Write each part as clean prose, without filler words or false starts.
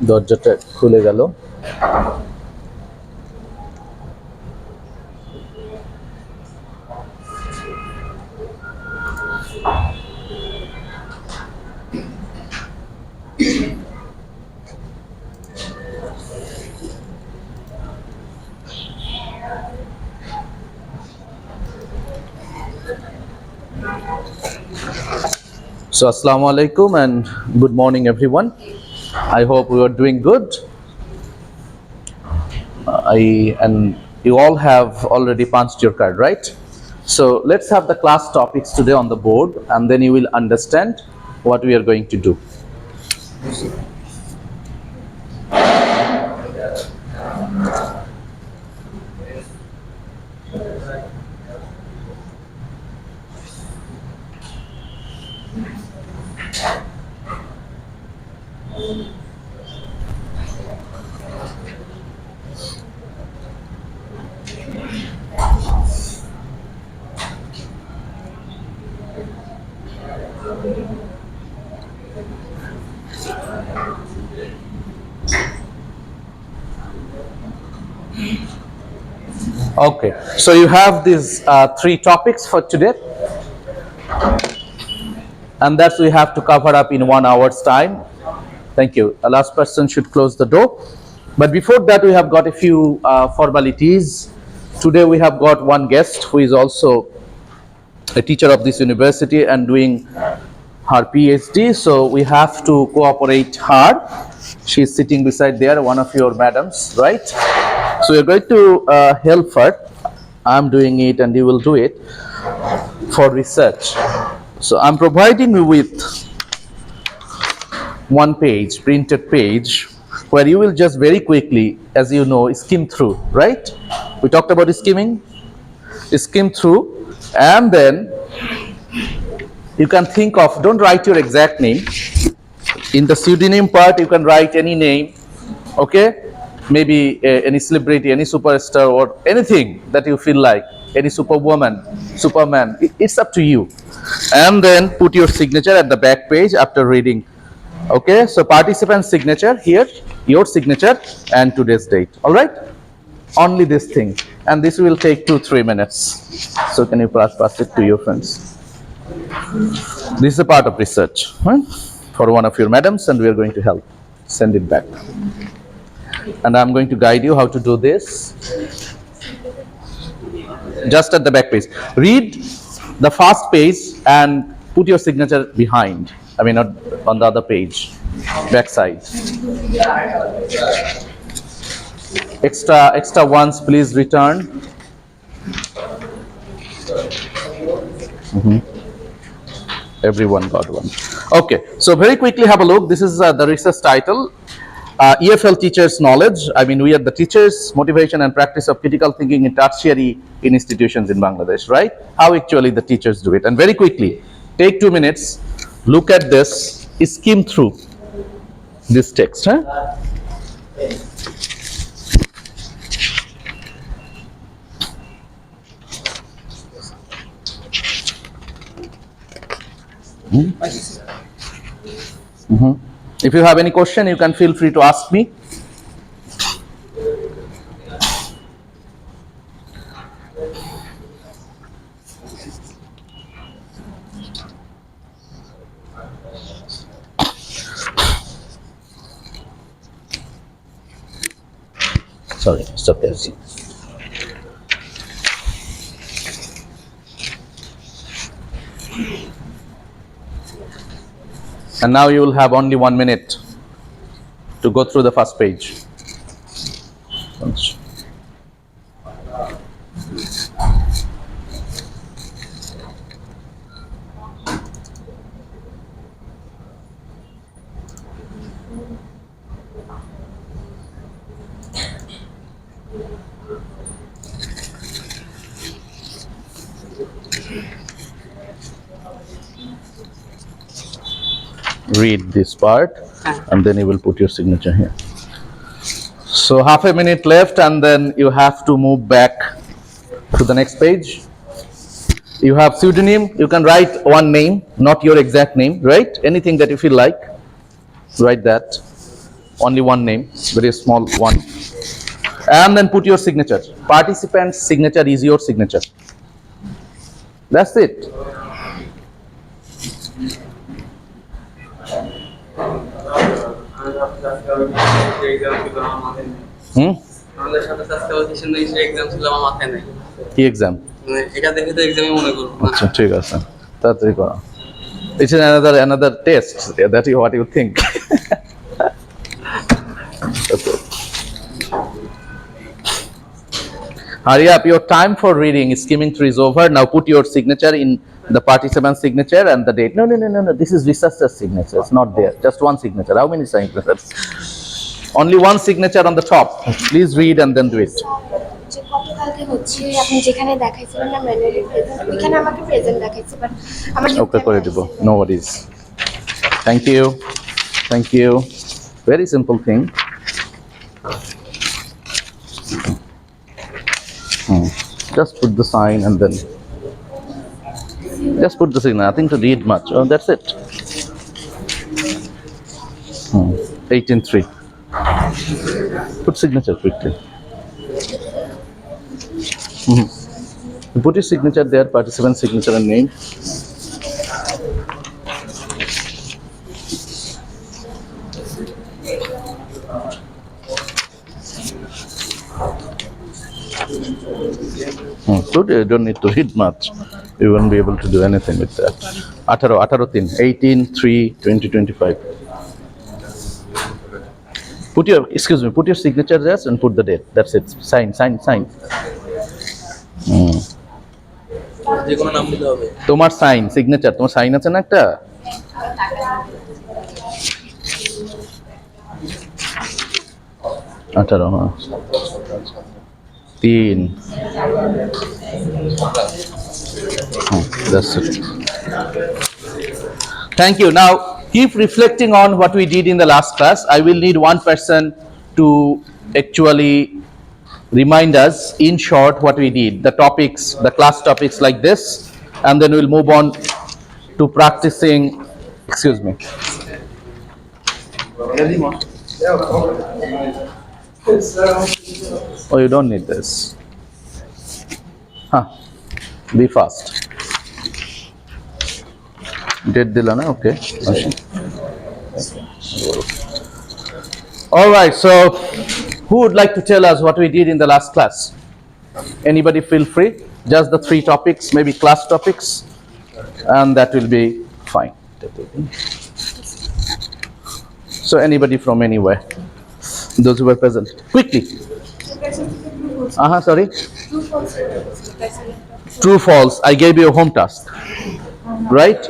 দরজাটা খুলে গেল। So Assalamu alaikum and good morning everyone. I hope you are doing good. And you all have already punched your card, right? So let's have the class topics today on the board and then you will understand what we are going to do. Okay, so you have these three topics for today, and that's we have to cover up in 1 hour's time. Thank you. The last person should close the door. But before that, we have got a few formalities. Today we have got one guest who is also a teacher of this university and doing her PhD. So we have to cooperate hard. She is sitting beside there, one of your madams, right? So you're going to help her. I'm doing it and you will do it for research. So I'm providing you with one page, printed page, where you will just very quickly, as you know, skim through, right? We talked about skimming. Skim through, and then you can think of, don't write your exact name. In the pseudonym part, you can write any name, okay? Maybe any celebrity, any superstar, or anything that you feel like, any superwoman, superman, it's up to you. And then put your signature at the back page after reading. Okay, so participant signature here, your signature, and today's date. All right, only this thing, and this will take 2-3 minutes. So can you pass it to your friends? This is a part of research, huh? For one of your madams, and we are going to help send it back. And I'm going to guide you how to do this. Just at the back page, read the first page and put your signature behind. I mean, not on the other page, back side. Extra ones, please return. Everyone got one. Okay, so very quickly have a look. This is the research title. EFL teachers' knowledge. I mean, we are the teachers' motivation and practice of critical thinking in tertiary institutions in Bangladesh, right? How actually the teachers do it. And very quickly, take 2 minutes, look at this, skim through this text. Huh? If you have any question, you can feel free to ask me. Sorry, stop there. And now you will have only 1 minute to go through the first page. Read this part and then you will put your signature here. So half a minute left and then you have to move back to the next page. You have pseudonym, you can write one name, not your exact name, right? Anything that you feel like, write that. only one name, very small one. And then put your signature. Participant's signature is your signature. That's it. Hmm? কি exam? আচ্ছা ঠিক আছে, তাড়াতাড়ি করো। It is another test. That is what you think. Okay. Hurry up! Your time for reading skimming through is over. Now put your signature in the participant signature and the date. No. This is researcher's signature. It's not there. Just one signature. How many signatures? Only one signature on the top. Please read and then do it. যে গতকালকে হচ্ছে আপনি যেখানে দেখাইছিলেন না manually present, ওইখানে আমাকে present দেখাইছে, but আমার Okay, করে দিব. No worries. Thank you. Thank you. Very simple thing. Just put the sign and then just put the sign. Nothing to read much. Oh, that's it. 18:3. Put signature quickly. Put your signature there, participant signature and name. Good, you don't need to read much. You won't be able to do anything with that. 18, 18/3/2025. Put your signature there and put the date. That's it. Sign. তোমার sign, signature, তোমার sign আছে না একটা? আঠারো, হ্যাঁ। 3. That's it. Thank you. Now keep reflecting on what we did in the last class. I will need one person to actually remind us in short what we did, the topics, the class topics like this, and then we'll move on to practicing. Excuse me. Oh, you don't need this. Be fast. Date dila na? Okay. All right, so who would like to tell us what we did in the last class? Anybody feel free? Just the 3 topics, maybe class topics, and that will be fine. So anybody from anywhere? Those who were present. Quickly. Sorry? True, false. I gave you a home task. Right?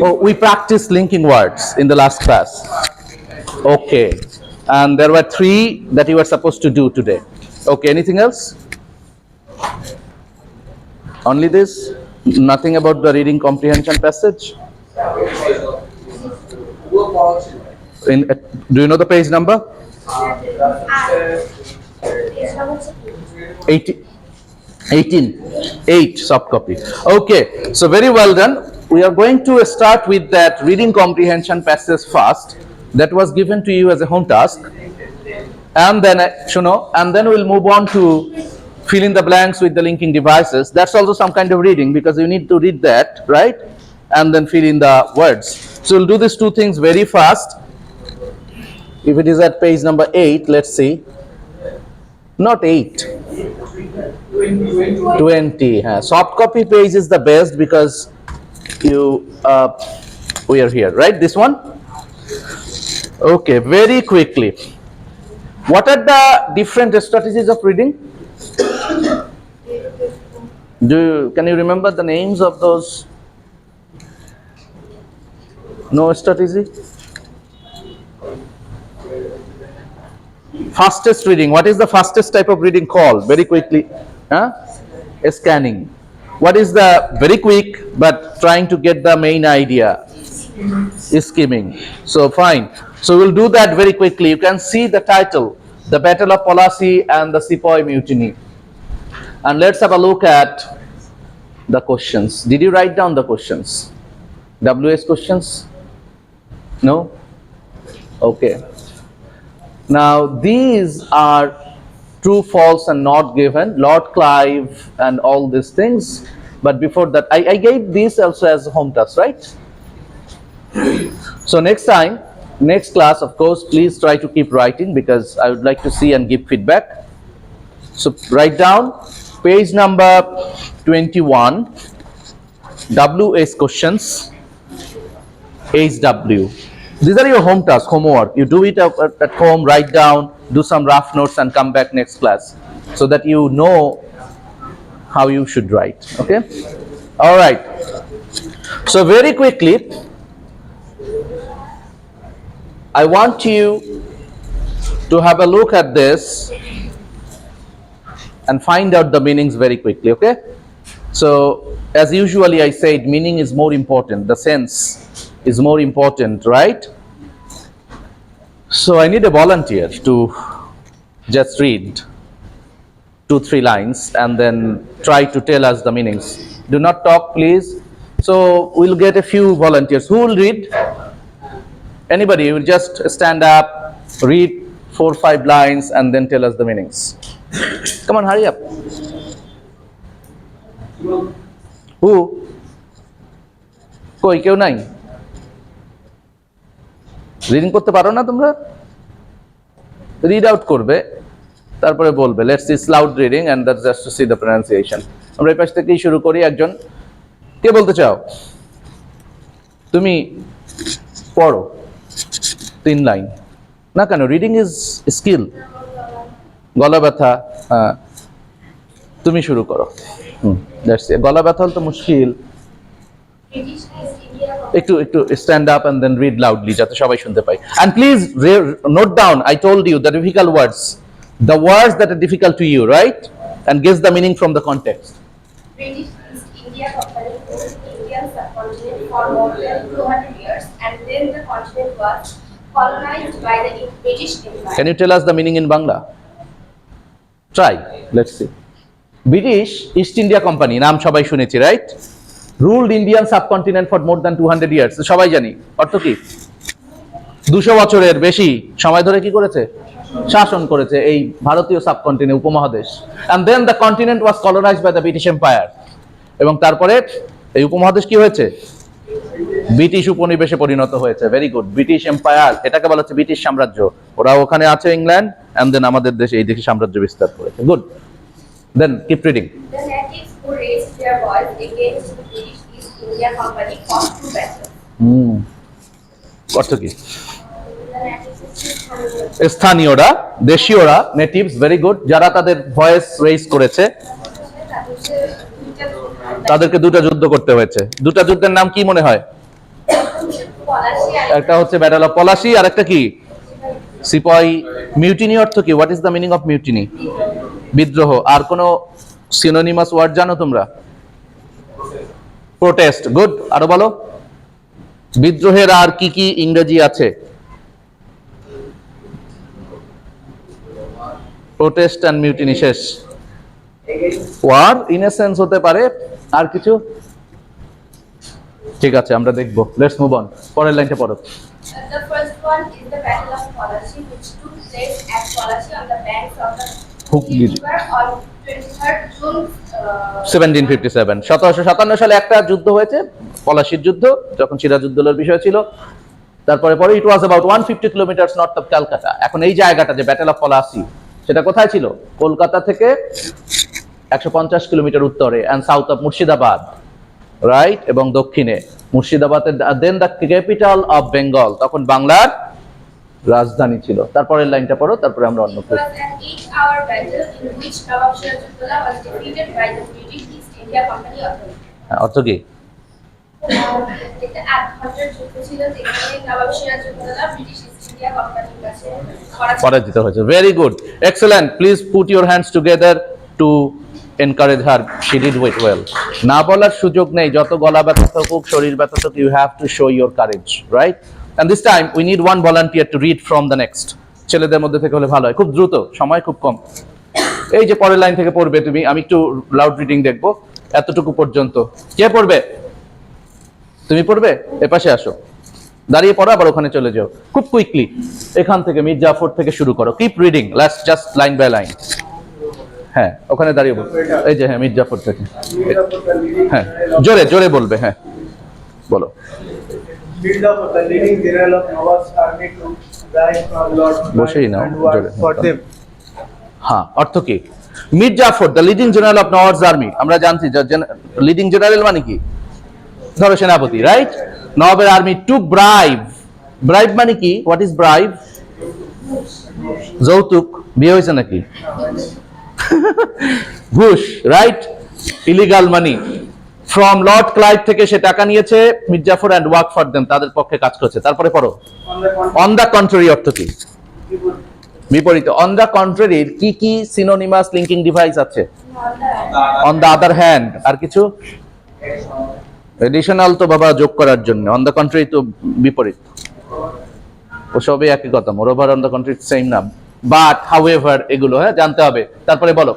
Oh, we practiced linking words in the last class. Okay. And there were 3 that you were supposed to do today. Okay, anything else? Only this? Nothing about the reading comprehension passage? Do you know the page number? 8, soft copy. Okay, so very well done. We are going to start with that reading comprehension passage first. That was given to you as a home task. And then we'll move on to fill in the blanks with the linking devices. That's also some kind of reading because you need to read that, right? And then fill in the words. So we'll do these 2 things very fast. If it is at page number 8, let's see. Not 8. 20. Soft copy page is the best because we are here, right? This one? Okay, very quickly. What are the different strategies of reading? Can you remember the names of those? No strategy? Fastest reading. What is the fastest type of reading called? Very quickly. Scanning. What is the very quick but trying to get the main idea? Skimming. So fine. So we'll do that very quickly. You can see the title, The Battle of Plassey and the Sepoy Mutiny. And let's have a look at the questions. Did you write down the questions? WS questions? No? Okay. Now these are true, false, and not given. Lord Clive and all these things. But before that, I gave this also as home task, right? So next time, next class, of course, please try to keep writing because I would like to see and give feedback. So write down page number 21, WS questions, HW. These are your home tasks, homework. You do it at home, write down, do some rough notes, and come back next class so that you know how you should write. Okay? All right. So very quickly, I want you to have a look at this and find out the meanings very quickly. Okay? So as usually I said, meaning is more important. The sense is more important, right? So I need a volunteer to just read 2-3 lines and then try to tell us the meanings. Do not talk, please. So we'll get a few volunteers. Who will read? Anybody? You will just stand up, read 4-5 lines and then tell us the meanings. Come on, hurry up. Who? কই কেউ নাই? Reading করতে পারো না তোমরা? Read out করবে, তারপরে বলবে let's see loud reading and that's just to see the pronunciation. আমরা এই পাশ থেকেই শুরু করি। একজন কে বলতে চাও? তুমি পড়ো 3 লাইন। না কেন? Reading is skill. গলা ব্যথা, হ্যাঁ তুমি শুরু করো। That's it. গলা ব্যথা হলে তো মুশকিল। একটু একটু stand up and then read loudly যাতে সবাই শুনতে পায়। And please note down, I told you the difficult words, the words that are difficult to you, right? And guess the meaning from the context. British East India Company ruled the Indian subcontinent for more than 200 years, and then the continent was colonized by the British Empire. Can you tell us the meaning in Bangla? Try. Let's see. British East India Company, নাম সবাই শুনেছি, right? Ruled Indian subcontinent for more than 200 years. সবাই জানি। অর্থ কি? 200 বছরের বেশি সময় ধরে কি করেছে? শাসন করেছে এই ভারতীয় সাবকন্টিনেন্ট, উপমহাদেশ। And then the continent was colonized by the British Empire. এবং তারপরে এই উপমহাদেশ কি হয়েছে? ব্রিটিশ উপনিবেশে পরিণত হয়েছে। Very good. ব্রিটিশ এম্পায়ার, এটাকে বলা হচ্ছে ব্রিটিশ সাম্রাজ্য। ওরা ওখানে আছে ইংল্যান্ড, and then আমাদের দেশে এই দেশে সাম্রাজ্য বিস্তার করেছে। Good. Then keep reading. The natives who raised their voice against the British East India Company fought two battles. অর্থ কি? The natives is স্থানীয়রা, দেশীয়রা, নেটিভস, ভেরি গুড। যারা তাদের ভয়েস রেইজ করেছে তাদেরকে দুটো যুদ্ধ করতে হয়েছে। দুটো যুদ্ধের নাম কি মনে হয়? একটা হচ্ছে ব্যাটল অফ পলাশী, আর একটা কি? সিপাহী। মিউটিনি অর্থ কি? What is the meaning of mutiny? বিদ্রোহ। আর কোনো সিনোনিমাস ওয়ার্ড জানো তোমরা? প্রোটেস্ট। গুড। আরো বলো। বিদ্রোহের আর কি কি ইংরেজি আছে? প্রোটেস্ট এন্ড মিউটিনি শেষ। ওয়ার ইন এ সেন্স হতে পারে। আর কিছু? ঠিক আছে, আমরা দেখব। Let's move on. পরের লাইনটা পড়ো। The first one is the Battle of Polachi, which took place at Polachi on the banks of the Hooghly River on 23rd June 1757। 1757 সালে একটা যুদ্ধ হয়েছে, পলাশির যুদ্ধ, যখন সিরাজউদ্দৌলার বিষয় ছিল। তারপরে পরে it was about 150 kilometres north of Calcutta. এখন এই জায়গাটা যে ব্যাটল অফ পলাশি, সেটা কোথায় ছিল? কলকাতা থেকে 150 কিলোমিটার উত্তরে and south of Murshidabad, right? এবং দক্ষিণে মুর্শিদাবাদের then the capital of Bengal, তখন বাংলার রাজধানী ছিল। তারপরের লাইনটা পড়ো, তারপরে আমরা অন্য It was an 8-hour battle in which Nawab Sirajuddaula was defeated by the British East India Company authority. অর্থ কি? এটা 8 ঘন্টার যুদ্ধ ছিল, যেখানে Nawab Sirajuddaulah British East India কোম্পানির কাছে পরাজিত হয়েছে। Very good, excellent. Please put your hands together to encourage her. She did wait well. না বলার সুযোগ নেই, যত গলা ব্যথা থাকুক, শরীর ব্যথা থাকুক, you have to show your courage, right? And this time we need one volunteer to read from the next. ছেলেদের মধ্যে থেকে হলে ভালো হয়, খুব দ্রুত, সময় খুব কম। এই যে পরের লাইন থেকে পড়বে তুমি, আমি একটু লাউড রিডিং দেখবো এতটুকু পর্যন্ত। কে পড়বে? তুমি পড়বে? এপাশে আসো। দাঁড়িয়ে পড়ো, আবার ওখানে চলে যাও খুব কুইকলি। এখান থেকে মীর জাফর থেকে শুরু করো, keep reading, let's just line by line. হ্যাঁ, ওখানে দাঁড়িয়ে বলো, এই যে হ্যাঁ মীর জাফর থেকে, হ্যাঁ জোরে জোরে বলবে, হ্যাঁ বলো। Mid Jafar, the leading general of Nawaz army to rise from Lord বসেই নাও, and work জোরে। for them. হ্যাঁ, অর্থ কি? Mir Jafar the leading general of Nawaz army, আমরা জানছি লিডিং জেনারেল মানে কি, ধরো সেনাপতি, রাইট? নবাবের আর্মি টু ব্রাইব, ব্রাইব মানে কি, হোয়াট ইজ ব্রাইব? যৌতুক, বিয়ে হয়েছে নাকি? ঘুষ, right? Illegal money from Lord Clive থেকে সে টাকা নিয়েছে, Mir Jafar and work for them, তাদের পক্ষে কাজ করছে। তারপরে পড়ো, অন দ্য কন্ট্রারি অর্থ কি? বিপরীত। অন দ্য কন্ট্রারির কি কি সিনোনিমাস লিঙ্কিং ডিভাইস আছে? অন দ্য আদার হ্যান্ড, আর কিছু? এডিশনাল তো বাবা যোগ করার জন্য, অন দ্য কন্ট্রারি তো বিপরীত, ও সবই একই কথা। Moreover, on the contrary same নাম, বাট, হাউএভার, এগুলো হ্যাঁ জানতে হবে। তারপরে বলো,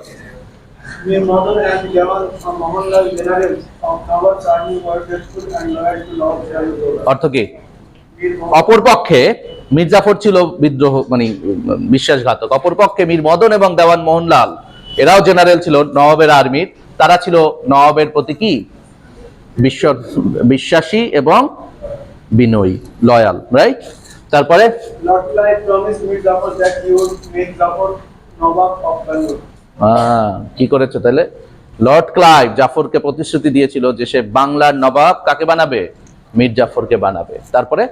Mir mother and Jamal Mohanlal generals of Nawaz army were faithful and loyal to Lord Jaludollah. অর্থ কি? Mir Mohammed অপর পক্ষে মীর জাফর ছিল বিদ্রোহ মানে বিশ্বাসঘাতক, অপর পক্ষে মীর মদন এবং দেওয়ান মোহনলাল, এরাও জেনারেল ছিল নবাবের আর্মির, তারা ছিল নবাবের প্রতি কি বিশ্বাসী এবং বিনয়ী, লয়াল, রাইট? তারপরে Lord Clive promised Mir Jafar that he would make Jafar Nawab of Bangalore. কি করেছে তাহলে? লর্ড ক্লাইভ জাফরকে প্রতিশ্রুতি দিয়েছিল যে সে বাংলার নবাব কাকে বানাবে? মীর জাফরকে বানাবে। তারপরে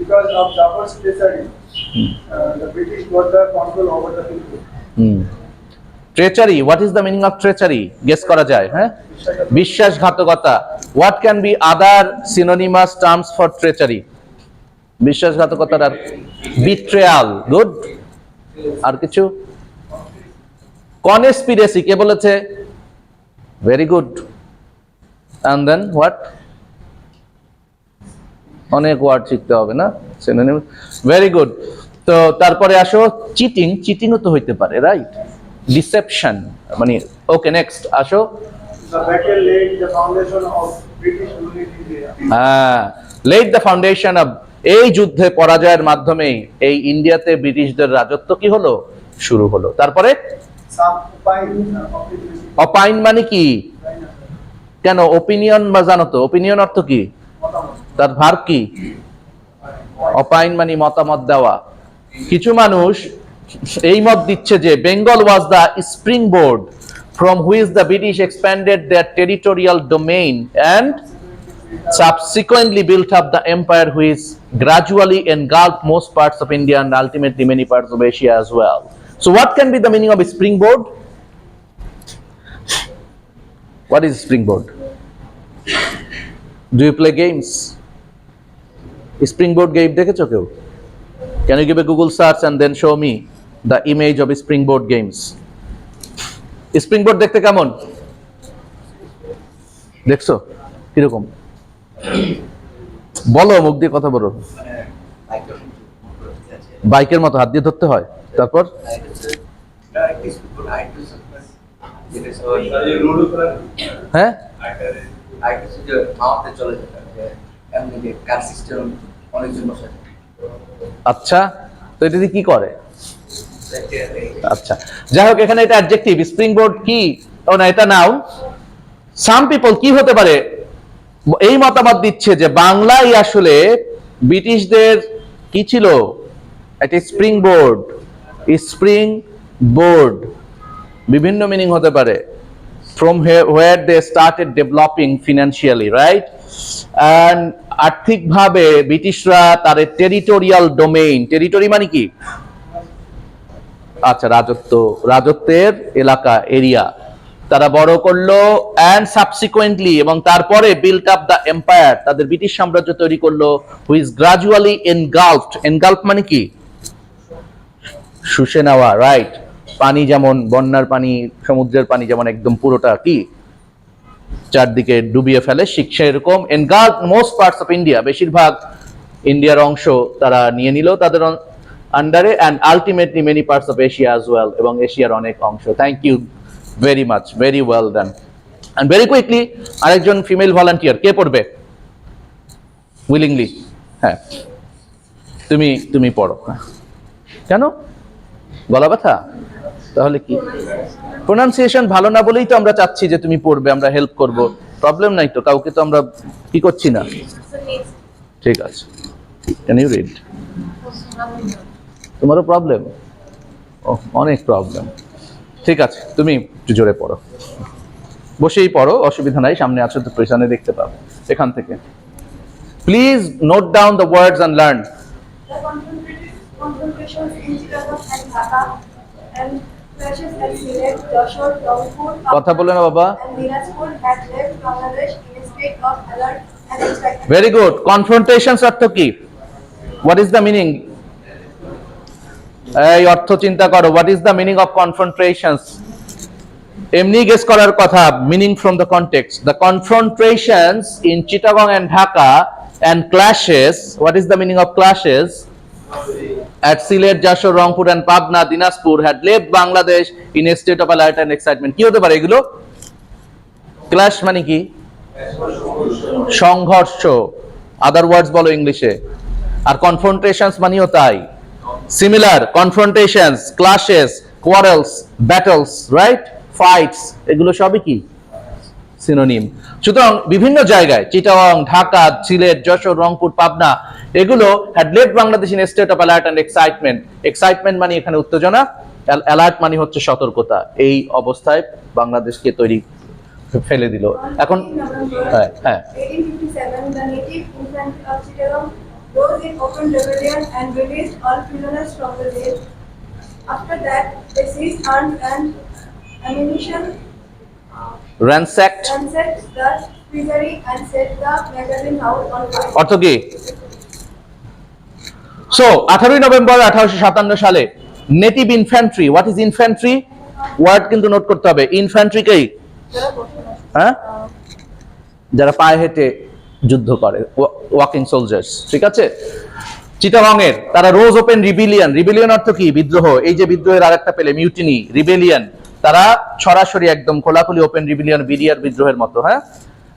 Because of Jafar's treachery, the British got the control over the people. Treachery, what is the meaning of treachery? Guess করা যায়, হ্যাঁ? বিশ্বাসঘাতকতা। What can be other synonymous terms for treachery? বিশ্বাসঘাতকতার আর বিট্রেয়াল, গুড। আর কিছু? কনস্পিরেসি, কে বলেছে? Very good. And then what? অনেক ওয়ার্ড শিখতে হবে না, সিনোনিম, ভেরি গুড। তো তারপরে আসো চিটিং, চিটিংও তো হইতে পারে, রাইট? ডিসেপশন মানে, ওকে নেক্সট আসো। The battle laid the foundation of British rule in India. হ্যাঁ, লেড দ্য ফাউন্ডেশন অফ, এই যুদ্ধে পরাজয়ের মাধ্যমেই এই ইন্ডিয়াতে ব্রিটিশদের রাজত্ব কি হলো? শুরু হলো। তারপরে Some opine of the British অপাইন মানে কি? কেন ওপিনিয়ন বা জানো তো, ওপিনিয়ন অর্থ কি? মতামত। তার ভার্ব কি? অপাইন মানে মতামত দেওয়া। কিছু মানুষ এই মত দিচ্ছে যে Bengal was the spring board from which the British expanded their territorial domain and subsequently built up the empire which gradually engulfed most parts of India and ultimately many parts of Asia as well. So what can be the meaning of a springboard? What is springboard? Do you play games? Springboard game দেখেছো কেউ? Can you give a Google search and then show me the image of springboard games? Springboard দেখতে কেমন? দেখছো কিরকম? বলো, মুখ দিয়ে কথা বলো। বাইকের মতো হাত দিয়ে ধরতে হয়, তারপর হ্যাঁ আচ্ছা, তো এটা দিয়ে কি করে? আচ্ছা, যাই হোক, এখানে এটা অ্যাডজেক্টিভ, স্প্রিং বোর্ড কি? ও না, এটা নাউন। সাম পিপল কি হতে পারে এই মতামত দিচ্ছে যে বাংলায় আসলে ব্রিটিশদের কি ছিল? একটা স্প্রিং বোর্ড। স্প্রিং বোর্ড বিভিন্ন মিনিং হতে পারে। From where they started developing financially, right? And আর্থিকভাবে ব্রিটিশরা তার টেরিটোরিয়াল ডোমেইন, টেরিটরি মানে কি? আচ্ছা, রাজত্ব, রাজত্বের এলাকা, এরিয়া তারা বড় করলো। অ্যান্ড সাবসিকুয়েন্টলি, এবং তারপরে বিল্ট আপ দ্য এম্পায়ার, তাদের ব্রিটিশ সাম্রাজ্য তৈরি করলো। হুইচ গ্রাজুয়ালি এনগালফড, এনগালফ মানে কি? শুষে নেওয়া, রাইট? পানি যেমন বন্যার পানি, সমুদ্রের পানি যেমন একদম পুরোটা কি চারদিকে ডুবিয়ে ফেলে, সেরকম engulf most parts of India, বেশিরভাগ ইন্ডিয়ার অংশ তারা নিয়ে নিল তাদের আন্ডারে। And ultimately many parts of Asia as well, এবং এশিয়ার অনেক অংশ। Thank you very much, very well done. And very quickly আরেকজন ফিমেল ভলান্টিয়ার কে পড়বে উইলিংলি? হ্যাঁ। তুমি পড়ো। কেন গলা ব্যথা? তাহলে কি প্রোনাউন্সিয়েশন ভালো না বলেই তো আমরা চাচ্ছি যে তুমি পড়বে, আমরা হেল্প করব, প্রবলেম নাই তো, কাউকে তো আমরা কি করছি না। So next. ঠিক আছে, ক্যান ইউ রিড? তোমারও প্রবলেম? ও, অনেক প্রবলেম। ঠিক আছে, তুমি একটু জোরে পড়ো, বসেই পড়ো, অসুবিধা নাই, সামনে আছো তো, পেছনে দেখতে পাবো। এখান থেকে please note down the words and learn. The confrontations in Chittagong and Dhaka and clashes at Sylhet, Jashore, Rangpur, কথা বলে না বাবা। and Dinajpur had left Bangladesh in a state of alert and excitement. Very good. Confrontations অর্থ কি? What is the meaning? এই অর্থ চিন্তা করো, what is the meaning of confrontations? এমনি গেস করার কথা, meaning from the context. The confrontations in Chittagong and Dhaka and clashes, what is the meaning of clashes? At Sylhet, Jashore, Rangpur and Pabna, Dinajpur had left Bangladesh in a state of alert and excitement. কি হতে পারে এগুলো? Class মানে কি? সংঘর্ষ। আদার ওয়ার্ডস বলো ইংলিশে। আর confrontations মানেও তাই, similar. Confrontations, clashes, quarrels, battles, right, fights, এগুলো সবই কি সিনোনিম। সুতরাং বিভিন্ন জায়গায় চিটাগং, ঢাকা, সিলেট, যশোর, রংপুর, পাবনা, এগুলো had left Bangladesh in state of alert and excitement. Excitement মানে এখানে উত্তেজনা, অ্যালার্ট মানে হচ্ছে সতর্কতা। এই অবস্থায় বাংলাদেশকে তৈরি ফেলে দিল। এখন On 14 November হ্যাঁ 1857, the native infantry of Chittagong rose in open rebellion and released all prisoners from the jail. After that, they seized arms and ammunition, ransacked ransacked the treasury and set the magazine house on fire. অর্থ কি? So 18 November 1857 সালে native infantry, what is infantry? Word কিন্তু note করতে হবে। Infantry কে? হ্যাঁ, যারা পায়ে হেঁটে যুদ্ধ করে, ওয়াকিং সোলজার্স, ঠিক আছে। চিটাগং এর তারা রোজ ওপেন রিবেলিয়ন। রিবেলিয়ন অর্থ কি? বিদ্রোহ। এই যে বিদ্রোহের আরেকটা পেলে, মিউটিনি, রিবেলিয়ন। তারা সরাসরি একদম খোলাখুলি ওপেন রিবেলিয়ন, বিডিআর বিদ্রোহের মতো, হ্যাঁ।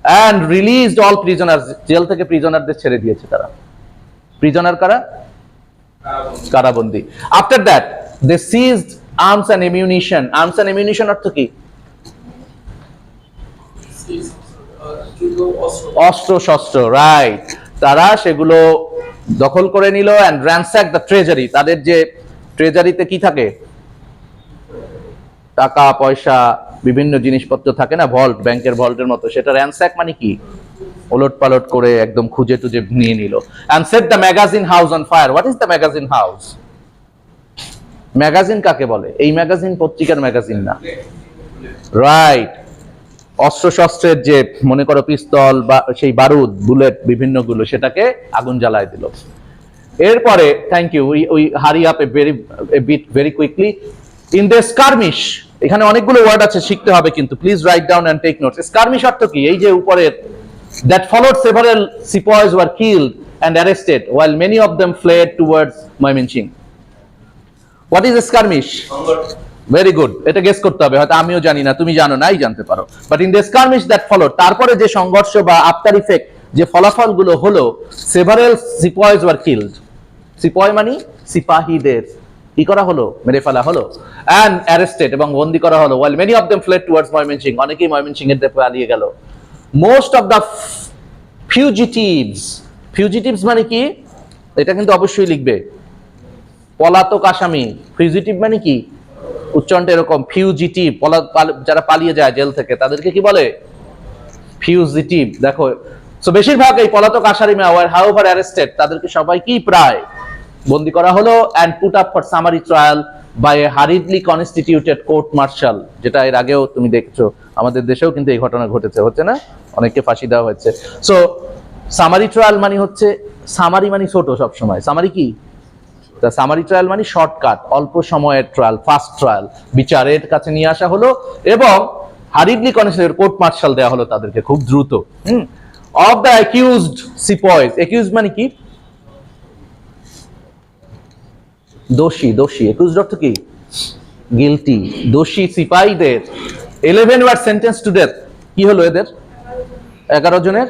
And released all prisoners, jail থেকে প্রিজনারদের ছেড়ে দিয়েছে তারা। প্রিজনার কারা? কারাবন্দী। After that they seized arms and ammunition. Arms and ammunition অর্থ কি? অস্ত্র শস্ত্র, রাইট। তারা সেগুলো দখল করে নিল। অ্যান্ড ransacked দ্য ট্রেজারি, তাদের যে ট্রেজারিতে কি থাকে? টাকা পয়সা, বিভিন্ন জিনিসপত্র থাকে না, ভল্ট, ব্যাংকের ভল্টের মতো, সেটা ransack মানে কি? ওলট পালট করে একদম খুঁজে টুজে নিয়ে নিল। and set the magazine house on fire. what is the magazine house? Magazine কাকে বলে? এই ম্যাগাজিন পত্রিকার ম্যাগাজিন না, রাইট। অস্ত্র শস্ত্রের যে মনে করো পিস্তল বা সেই বারুদ, বুলেট বিভিন্ন গুলো, সেটাকে আগুন জ্বালায় দিল। এরপরে thank you, we hurry up a bit very quickly. In the skirmish, এখানে অনেকগুলো ওয়ার্ড আছে, শিখতে হবে কিন্তু, please write down and take notes. Skirmish অর্থ কি? এই যে উপরের, that followed several sepoys were killed and arrested while many of them fled towards Mymensingh. What is a skirmish? Very good, এটা গেস করতে হবে, হয়তো আমিও জানি না, তুমি জানো নাই, জানতে পারো। But in the skirmish that followed, তারপরে যে সংঘর্ষ বা আফটার ইফেক্ট, যে ফলাফল গুলো হলো, সেভারেল সিপয়েজ ওয়ার কিলড। সিপয় মানে সিপাহীদের কি করা হলো? মেরে ফেলা হলো। অ্যান্ড অ্যারেস্টেড, এবং বন্দী করা হলো। While many of them fled towards Mymensingh, অনেকেই ময়মনসিংহ এর দিকে পালিয়ে গেল। Most of the fugitives, fugitives মানে কি? এটা কিন্তু অবশ্যই লিখবে, পলাতক আসামি। ফিউজিটিভ মানে কি? উচ্চারণটা এরকম, ফিউজিটিভ, যারা পালিয়ে যায় জেল থেকে, তাদেরকে কি বলে? ফিউজিটিভ। দেখো, সো বেশিরভাগ এই পলাতক আসামি ওয়ার হাউএভার অ্যারেস্টেড, তাদেরকে সবাইকেই প্রায় বন্দী করা হলো। And put up for summary trial by a hurriedly constituted court martial, যেটা এর আগেও তুমি দেখছো, আমাদের দেশেও কিন্তু এই ঘটনা ঘটেছে, হচ্ছে না? অনেককে ফাঁসি দেওয়া হয়েছে। সো সামারি ট্রায়াল মানে হচ্ছে, সামারি মানে ছোট সবসময়, সামারি কি? সামারি ট্রায়াল মানে শর্টকাট, অল্প সময়ের ট্রায়াল, ফাস্ট ট্রায়াল, বিচারের কাছে নিয়ে আসা হলো এবং হারিডলি কনস্টিটিউটেড কোর্ট মার্শাল দেওয়া হলো তাদেরকে খুব দ্রুত। অফ দ্য অ্যাকিউজড সিপয়েজ, অ্যাকিউজড মানে কি? দোষী, দোষী। অ্যাকিউজড অর্থ কি? গিলটি। দোষী সিপাহীদের 11 ওয়ার সেন্টেন্স টু ডেথ। কি হলো এদের? 11 জনের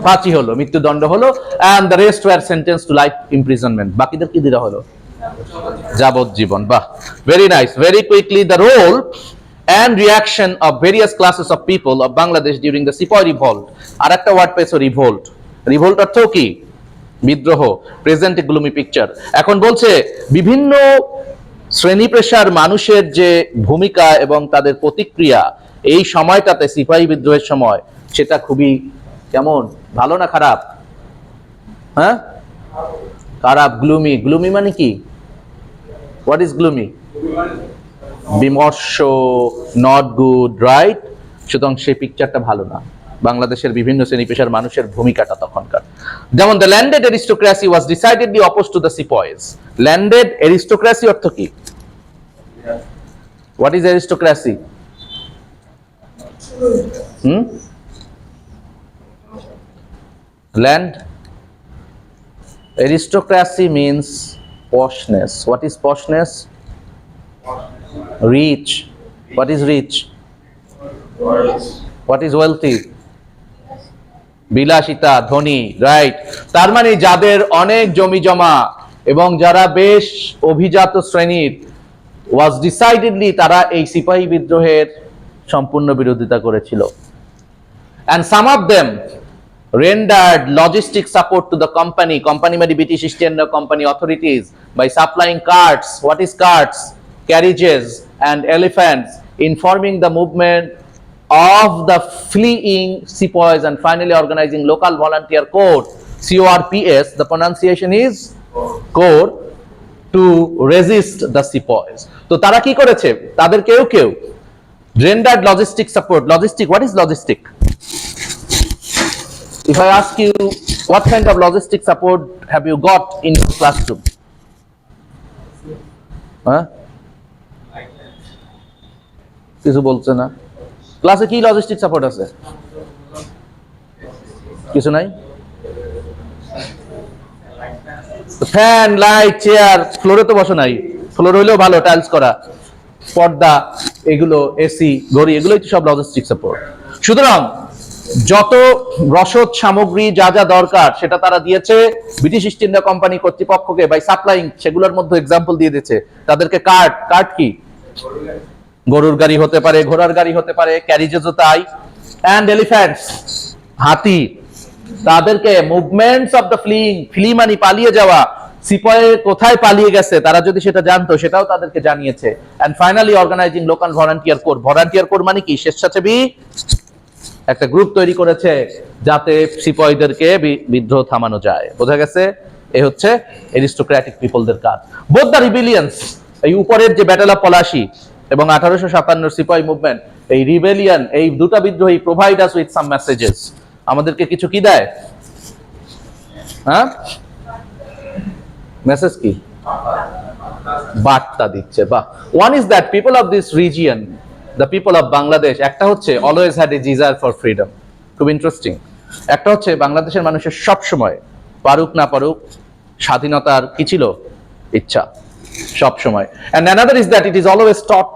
ফাঁসি হলো, মৃত্যুদণ্ড হলো, and the rest were sentenced to life imprisonment. বাকিদের কি দেওয়া হলো? যাবজ্জীবন। বাহ, very nice. Very quickly, the role and reaction of various classes of people of Bangladesh during the Sepoy revolt. আর একটা ওয়ার্ড পেয়েছো, রিভোল্ট। রিভোল্ট অর্থ কি? বিদ্রোহ। প্রেজেন্ট এ গ্লুমি পিকচার। এখন বলছে বিভিন্ন শ্রেণী পেশার মানুষের যে ভূমিকা এবং তাদের প্রতিক্রিয়া এই সময়টাতে সিপাহী বিদ্রোহের সময়, সেটা খুবই কেমন, ভালো না খারাপ? হ্যাঁ, খারাপ। গ্লুমি, গ্লুমি মানে কি? What is gloomy? বিমর্ষ, নট গুড, রাইট? সুতরাং সেই পিকচারটা ভালো না। বাংলাদেশের বিভিন্ন শ্রেণী পেশার মানুষের ভূমিকাটা তখনকার, যেমন the landed aristocracy was decidedly oppose to the sepoys. Landed aristocracy অর্থ কি? What is aristocracy? Land. Aristocracy means poshness. What is poshness? Rich. What is rich? What is wealthy? বিলাসিতা, ধনী, রাইট? তার মানে যাদের অনেক জমি জমা এবং যারা বেশ অভিজাত শ্রেণীর, ওয়াজ ডিসাইডেডলি তারা এই সিপাহী বিদ্রোহের সম্পূর্ণ বিরোধিতা করেছিল। And some of them rendered logistic support to the company মানে British East India Company authorities by supplying carts. What is carts? Carriages and elephants, informing the movement of the fleeing sepoys, and finally organizing local volunteer corps, CORPS, the pronunciation is corps, to resist the sepoys. তো তারা কি করেছে? তাদের কেউ কেউ rendered logistic support. Logistic, what is logistic? If I ask you, what kind of logistic support have you got in your classroom? কিছু বলছে না। ক্লাসে কি লজিস্টিক সাপোর্ট আছে? কিছু নাই। ফ্যান, লাইট, চেয়ার, ফ্লোরে তো বসো নাই। ফ্লোর হইলেও ভালো, টাইলস করা, পর্দা, এগুলো, এসি, ঘড়ি, এগুলোই তো সব লজিস্টিক সাপোর্ট। সুতরাং যত রসদ সামগ্রী যা যা দরকার সেটা তারা দিয়েছে ব্রিটিশ ইস্ট ইন্ডিয়া কোম্পানি কর্তৃপক্ষকে বাই সাপ্লাইং। সেগুলোর মধ্যে এক্সাম্পল দিয়ে দিয়েছে তাদেরকে। কার্ট, কার্ট কি? গরুর গাড়ি হতে পারে, ঘোড়ার গাড়ি হতে পারে, ক্যারিজেসও তাই। অ্যান্ড এলিফ্যান্টস, হাতি। তাদেরকে movements of the fleeing, flee মানে পালিয়ে যাওয়া, সিপাহি কোথায় পালিয়ে গেছে তারা যদি সেটা জানতো সেটাও তাদেরকে জানিয়েছে। And finally organising local volunteer corps. Volunteer corps মানে কি? স্বেচ্ছাসেবী একটা গ্রুপ তৈরি করেছে যাতে সিপাহীদেরকে বিদ্রোহ থামানো যায়। বোঝা গেছে? এই হচ্ছে অ্যারিস্টোক্র্যাটিক পিপলদের কাজ। বোথ দ্য রিবেলিয়ন্স, এই উপরের যে ব্যাটেল অফ পলাশী এবং 1857 সিপাহী মুভমেন্ট, এই রিবেলিয়ন, এই দুটো বিদ্রোহী provide us with some messages. আমাদেরকে কিছু কি দেয়? হ্যাঁ, মেসেজ কি? বার্তা দিচ্ছে। বাহ। One is that people of this region, the people of Bangladesh, একটা হচ্ছে always had a desire for freedom. খুব ইন্টারেস্টিং। একটা হচ্ছে বাংলাদেশের মানুষের সব সময়, পারুক না পারুক, স্বাধীনতার কি ছিল? ইচ্ছা, সব সময়। And another is that it is always tough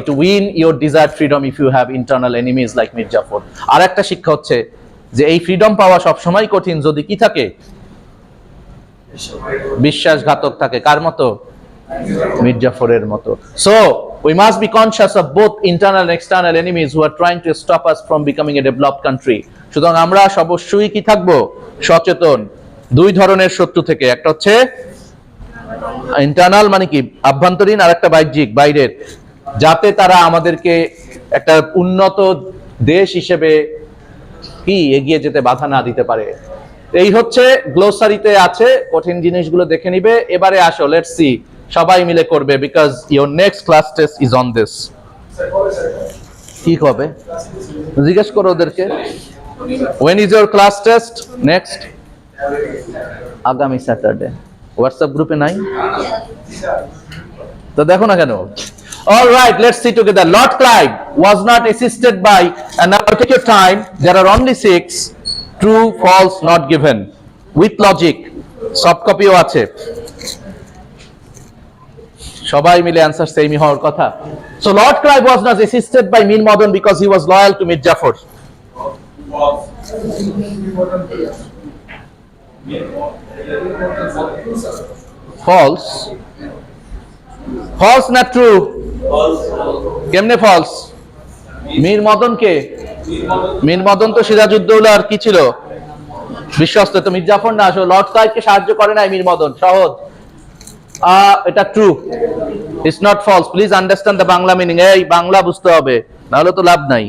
to win your desired freedom if you have internal enemies like Mir Jafar. আর একটা শিক্ষা হচ্ছে যে এই ফ্রিডম পাওয়া সব সময় কঠিন যদি কি থাকে? বিশ্বাসঘাতক থাকে। কার মতো? মির জাফরের মতো। So we must be conscious of both internal and external enemies who are trying to stop us from becoming a developed country. সুতরাং আমরা অবশ্যই কি থাকবো? সচেতন দুই ধরনের শত্রু থেকে। একটা হচ্ছে ইন্টারনাল মানে কি? আভ্যন্তরীণ, আর একটা বাহ্যিক, বাইরের, যাতে তারা আমাদেরকে একটা উন্নত দেশ হিসেবে কি এগিয়ে যেতে বাধা না দিতে পারে। এই হচ্ছে গ্লোসারিতে আছে, কঠিন জিনিসগুলো দেখে নিবে। এবারে আসো, লেটস সি, সবাই মিলে করবে, because your next class test is on this. কি হবে জিজ্ঞেস করো ওদেরকে। When is your class test? Next? আগামী স্যাটারডে। হোয়াটসঅ্যাপ গ্রুপে নাই তো দেখো না কেন? All right, let's see together. Lord Clive was not assisted by, and now take your time, there are only 6, true, false, not given, with logic. Soft কপিও আছে, সবাই মিলে অ্যান্সার সেমই হওয়ার কথা। So Lord Clive was not assisted by Mir Madan because he was loyal to Mir Jafar. False false না true? কেমনে false? Mir Madan কে? মীর মদন তো সিরাজউদ্দৌলার কি ছিল? বিশ্বস্ত। তো মীর জাফর না, আসলে লর্ড ক্লাইভকে সাহায্য করে নাই মীর মদন। সহজ। এটা true, it's not false. Please understand the Bangla meaning. এই বাংলা বুঝতে হবে, নাহলে তো লাভ নাই।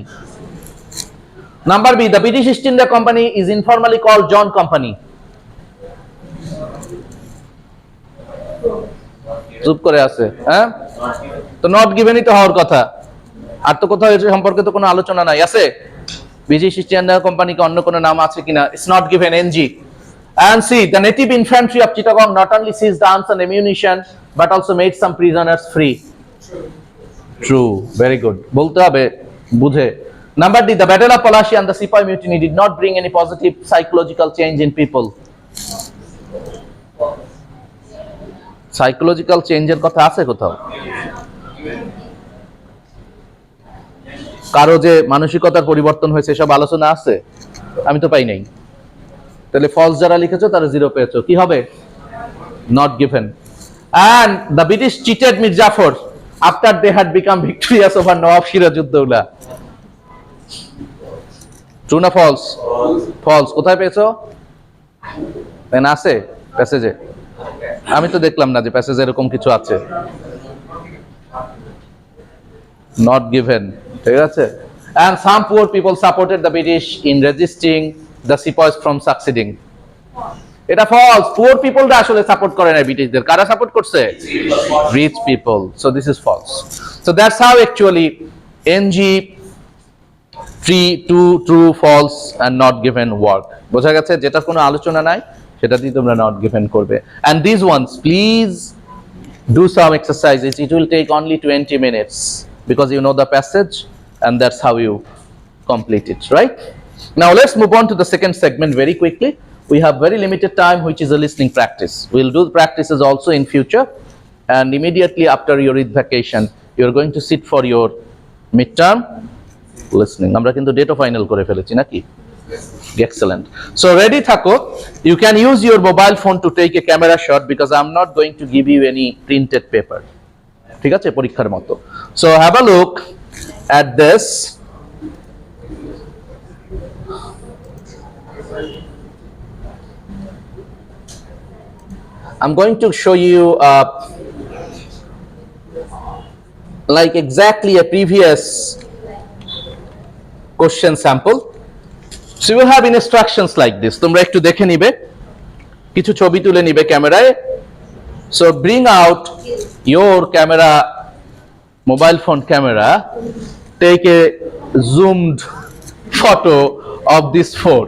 Number B, the British East India Company is informally called John Company. চুপ করে আছে, হ্যাঁ? তো নট গিভেনই তো হওয়ার কথা। আর তো কোথাও এর সম্পর্কে তো কোনো আলোচনা নাই। আছে ব্রিটিশ ইস্ট ইন্ডিয়া কোম্পানিকে অন্য কোনো নাম আছে কিনা? It's not given, NG. And see, the native infantry of Chittagong not only seized arms and ammunition, but also made some prisoners free. True, very good. বলতে হবে বুঝে। Number D, the Battle of Palashi and the Sepoy Mutiny did not bring any positive psychological change in people. Psychological change এর কথা আছে কোথাও? কারো যে মানসিকতার পরিবর্তন হয়েছে সব আলোচনা আছে? আমি তো পাই নাই। তাহলে ফলস যারা লিখেছো তারা 0 পেয়েছো। কি হবে? Not given. And the British cheated Mir Jafar after they had become victorious over Nawab Sirajuddaula. True না ফলস? ফলস। কোথায় পেয়েছো? পেন আছে প্যাসেজে? আমি তো দেখলাম না যে প্যাসেজে এরকম কিছু আছে। নট গিভেন, ঠিক আছে। And some poor people supported the British in resisting the sepoys from succeeding. এটা ফলস। পুয়ার পিপলরা আসলে সাপোর্ট করে না ব্রিটিশদের। কারা সাপোর্ট করছে? Rich people. So this is false. So that's how actually NG, true, false and not given work. বোঝা গেছে? যেটা কোনো আলোচনা নাই সেটা দিয়ে তোমরা নট গিভেন করবে। And this ones please do some exercises. It will take only 20 minutes because you know the passage and that's how you complete it, right? Now let's move on to the second segment very quickly. We have very limited time, which is a listening practice. We'll do practices also in future, and immediately after your Eid vacation you're going to sit for your midterm listening. আমরা কিন্তু ডেটও final করে ফেলেছি নাকি? Excellent. So ready থাকো. You can use your mobile phone to take a camera shot because I'm not going to give you any printed paper. ঠিক আছে? পরীক্ষার মতো। So have a look at this. I'm going to show you like exactly a previous question sample. So you will have instructions like this. তোমরা একটু দেখে নিবে, কিছু ছবি তুলে নিবে ক্যামেরায়। So bring out your camera, mobile phone camera, take a zoomed photo of this four.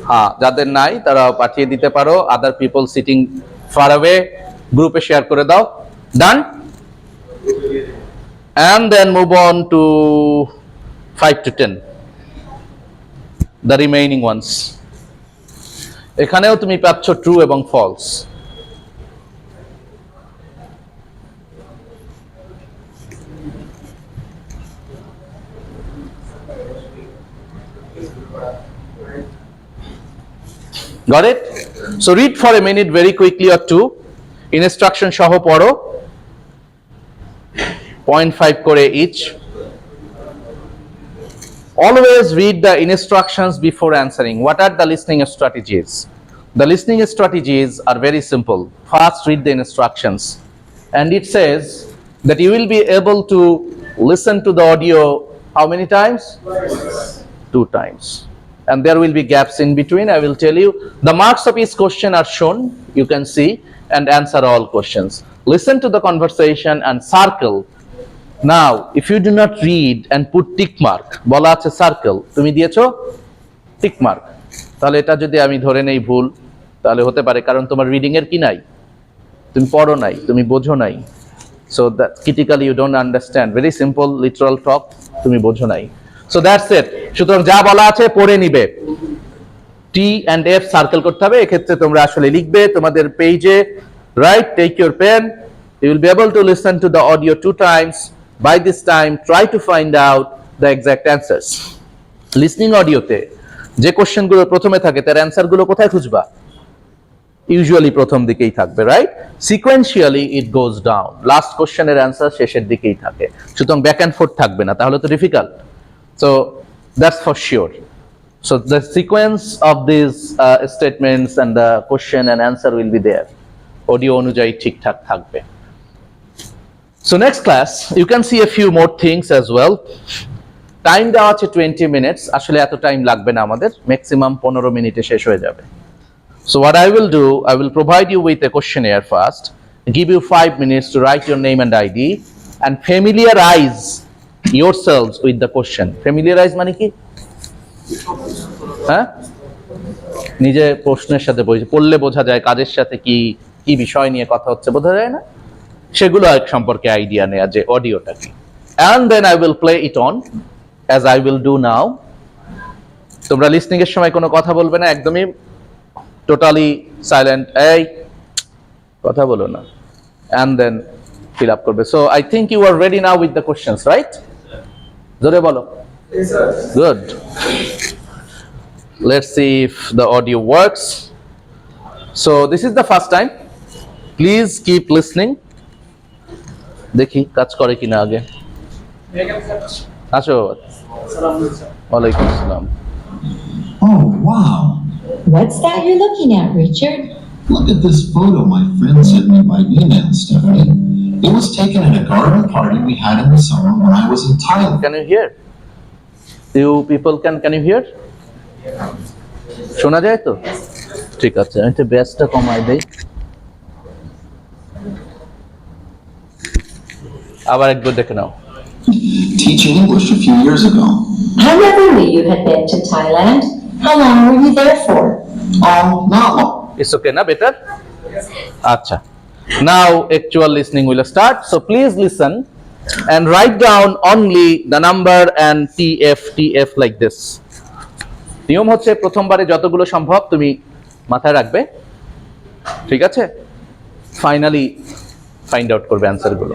হ্যাঁ, যাদের নাই তারা পাঠিয়ে দিতে পারো। Other people sitting far away গ্রুপে শেয়ার করে দাও। ডান? And then move on to 5 to 10, the remaining ones. এখানেও তুমি পাচ্ছ ট্রু এবং false. Got it? So read for a minute very quickly or two. Instruction সহ পড়ো, 0.5 করে each. Always read the instructions before answering. What are the listening strategies? The listening strategies are very simple. First, read the instructions. And it says that you will be able to listen to the audio how many times? 2 times. And there will be gaps in between. I will tell you. The marks of each question are shown. You can see and answer all questions. Listen to the conversation and circle. Now, if you do not read and put tick mark, বলা আছে circle, তুমি দিয়েছো tick mark, তাহলে এটা যদি আমি ধরে নেই ভুল, তাহলে হতে পারে কারণ তোমার রিডিং এর কি নাই, তুমি পড়ো নাই, তুমি বোঝো নাই। So that critically you don't understand. Very simple literal talk, তুমি বোঝো নাই। So that's it. সুতরাং যা বলা আছে পড়ে নিবে। T and F সার্কেল করতে হবে। এক্ষেত্রে তোমরা আসলে লিখবে তোমাদের পেজে, right? Take your pen. You will be able to listen to the audio 2 times By this time, try to find out the exact answers. Listening audioতে যে কোশ্চেনগুলো প্রথমে থাকে তার অ্যান্সারগুলো কোথায় খুঁজবা? ইউজুয়ালি প্রথম দিকেই থাকবে, রাইট? সিকোয়েন্সিয়ালি ইট গোজ ডাউন, লাস্ট কোশ্চেনের অ্যান্সার শেষের দিকেই থাকে, সুতরাং ব্যাক অ্যান্ড ফোর্থ থাকবে না, তাহলে তো difficult. So that's for sure. So the sequence of these statements and the question and answer will be there. Audio অনুযায়ী ঠিকঠাক থাকবে। So next class, you can see a few more things as well. Time দেওয়া আছে 20 minutes, আসলে এত time লাগবে না আমাদের, ম্যাক্সিমাম 15 মিনিটে শেষ হয়ে যাবে। So what I will do, I will provide you with a questionnaire first, give you 5 minutes to write your name and ID and familiarize yourselves with the question. Familiarize মানে কি? হ্যাঁ, নিজে প্রশ্নের সাথে পড়লে বোঝা যায় কাজের সাথে কি কি বিষয় নিয়ে কথা হচ্ছে বোঝা যায় না, সেগুলো এক সম্পর্কে আইডিয়া নেওয়া যে অডিওটা কি। And then I will play it on as I will do now. তোমরা লিসনিং এর সময় কোনো কথা বলবে না, একদমই টোটালি সাইলেন্ট, এই কথা বলো না, and then fill up করবে। So I think you are ready now with the questions, right? জোরে বলো। Yes, sir. Good. Let's see if the audio works. So this is the first time. Please keep listening. দেখি কাজ করে কিনা আগে। আসো। ওয়ালাইকুম আসসালাম। Oh, wow. What's that you're looking at, Richard? Look at this photo my friend sent me by email, Stephanie. It was taken at a garden party we had in the summer when I was in Thailand. Can you hear? You people can you hear? শোনা যায় তো? ঠিক আছে, আমি একটু বেসটা কমাই দেই। আবার একবার দেখে নাও। Teaching English a few years ago. I never knew you had been to Thailand. How long were you there for? Oh, not long. It's okay na, better? Acha. Now actual listening will start. So please listen and write down only the number and TF like this. নিয়ম হচ্ছে প্রথমবারে যতগুলো সম্ভব তুমি মাথায় রাখবে, ঠিক আছে? ফাইনালি ফাইন্ড আউট করবে অ্যান্সারগুলো।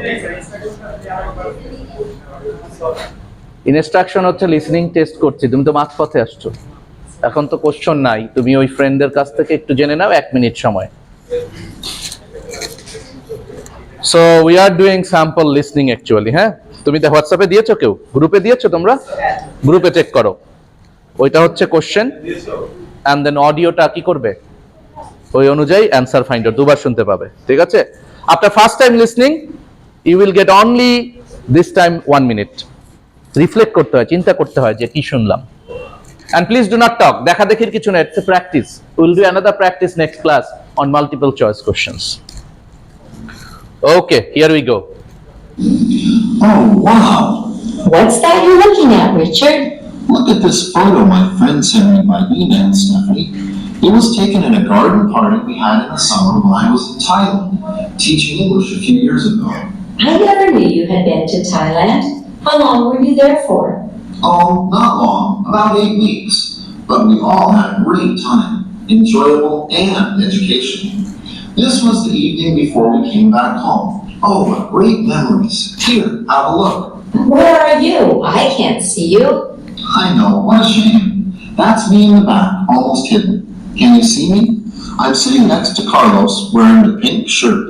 ইনস্ট্রাকশন হচ্ছে লিসনিং টেস্ট করছি, তুমি তো মাঝপথে আসছো, এখন তো কোশ্চেন নাই, তুমি ওই ফ্রেন্ডদের কাছ থেকে একটু জেনে নাও 1 মিনিট সময়। So we are doing sample listening actually. হ্যাঁ, তুমি তো হোয়াটসঅ্যাপে দিয়েছো, কেউ গ্রুপে দিয়েছো, তোমরা গ্রুপে চেক করো। ওইটা হচ্ছে কোশ্চেন, এন্ড দেন অডিওটা কি করবে ওই অনুযায়ী অ্যান্সার ফাইন্ড আউট দুবার শুনতে পাবে, ঠিক আছে? After first time listening you will get only this time 1 minute. Reflect করতে হয়, চিন্তা করতে হয় যে কি শুনলাম। And please do not talk. দেখা দেখির কিছু না, it's a practice. We will do another practice next class on multiple choice questions. Okay, here we go. Oh, wow. What's that you're looking at, Richard? Look at this photo my friend sent me by email, Stephanie. It was taken at a garden party we had in the summer when I was in Thailand, teaching English a few years ago. I never knew you had been to Thailand. How long were you there for? Oh, not long, about 8 weeks. But we all had a great time, enjoyable and educational. This was the evening before we came back home. Oh, what great memories. Here, have a look. Where are you? I can't see you. I know, what a shame. That's me in the back, almost hidden. Can you see me? I'm sitting next to Carlos wearing the pink shirt.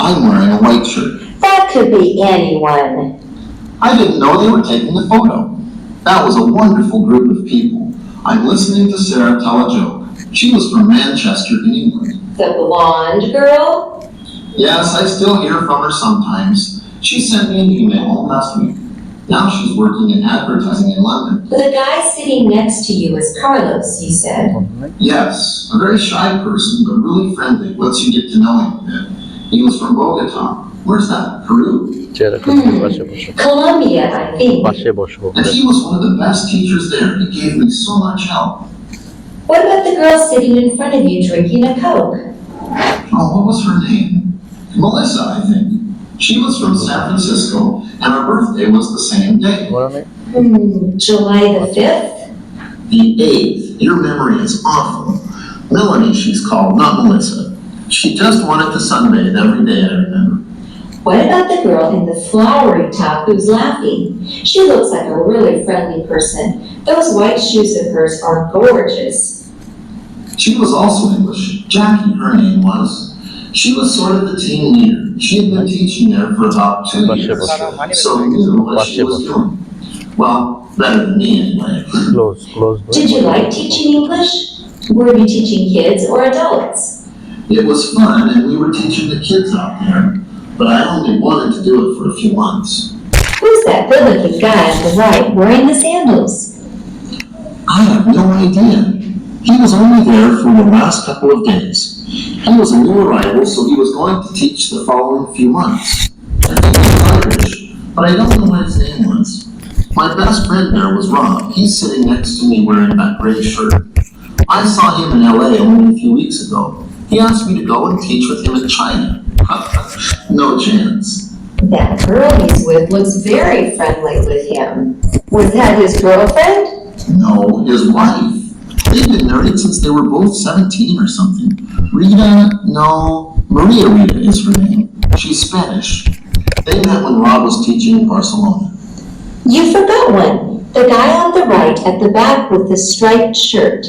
I'm wearing a white shirt. That could be anyone. I didn't know they were taking the photo. That was a wonderful group of people. I'm listening to Sarah tell a joke. She was from Manchester in England. The blonde girl? Yes, I still hear from her sometimes. She sent me an email last week. Now she's working in advertising in London. The guy sitting next to you is Carlos, you said. Yes, a very shy person, but really friendly once you get to know him a bit. He was from Bogota. Where's that? Peru? পাশে বসো, Colombia, I think. পাশে বসো। And he was one of the best teachers there. He gave me so much help. What about the girl sitting in front of you drinking a Coke? Oh, what was her name? Melissa, I think. She was from San Francisco, and her birthday was the same day. July the 5th? The 8th. Your memory is awful. Melanie, she's called, not Melissa. She just wanted to sunbathe every day, I remember. What about the girl in the flowery top who's laughing? She looks like a really friendly person. Those white shoes of hers are gorgeous. She was also English. Jackie, her name was. She was sort of the team leader. She had been teaching there for about 2 years, so knew what she was doing. Well, better than me anyway. Close. Did you like teaching English? Were you teaching kids or adults? It was fun, and we were teaching the kids out there, but I only wanted to do it for a few months. Who's that good-looking guy on the right wearing the sandals? I have no idea. He was only there for the last couple of days. He was a new arrival, so he was going to teach the following few months. I think he was Irish, but I don't know what his name was. My best friend there was Rob. He's sitting next to me wearing that gray shirt. I saw him in LA only a few weeks ago. He asked me to go and teach with him in China. No chance. That girl he's with looks very friendly with him. Was that his girlfriend? No, his wife. They've been married since they were both 17 or something. Maria Rita is her name. She's Spanish. They met when Rob was teaching in Barcelona. You forgot one. The guy on the right at the back with the striped shirt.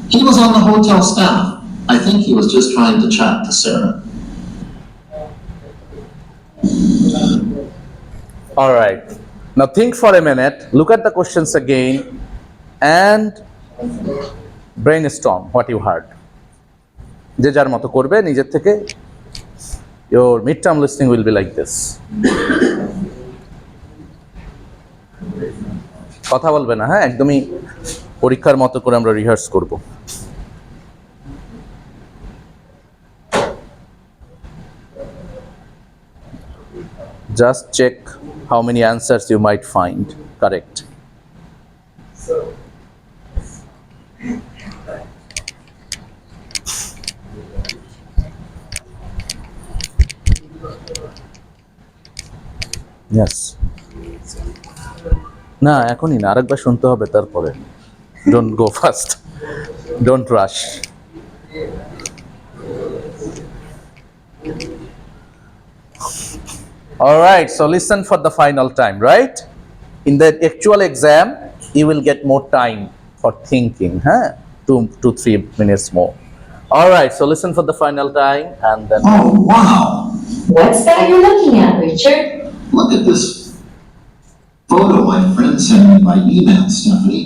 He was on the hotel staff. I think he was just trying to chat to Sarah. All right. Now think for a minute, look at the questions again, and brainstorm what you heard. যে যার মতো করবে নিজের থেকে. Your midterm listening will be like this. কথা বলবে না, হ্যাঁ, একদমই পরীক্ষার মতো করে আমরা রিহার্স করব. Just check how many answers you might find correct. Yes. না এখনই না, আরেকবার শুনতে হবে তারপরে. Don't go fast. Don't rush. All right, so listen for the final time, right? In the actual exam, you will get more time for thinking, huh? 2-3 minutes more. All right, so listen for the final time and then. Oh, wow. What's that you're looking at, Richard? Look at this photo my friend sent me by email, Stephanie.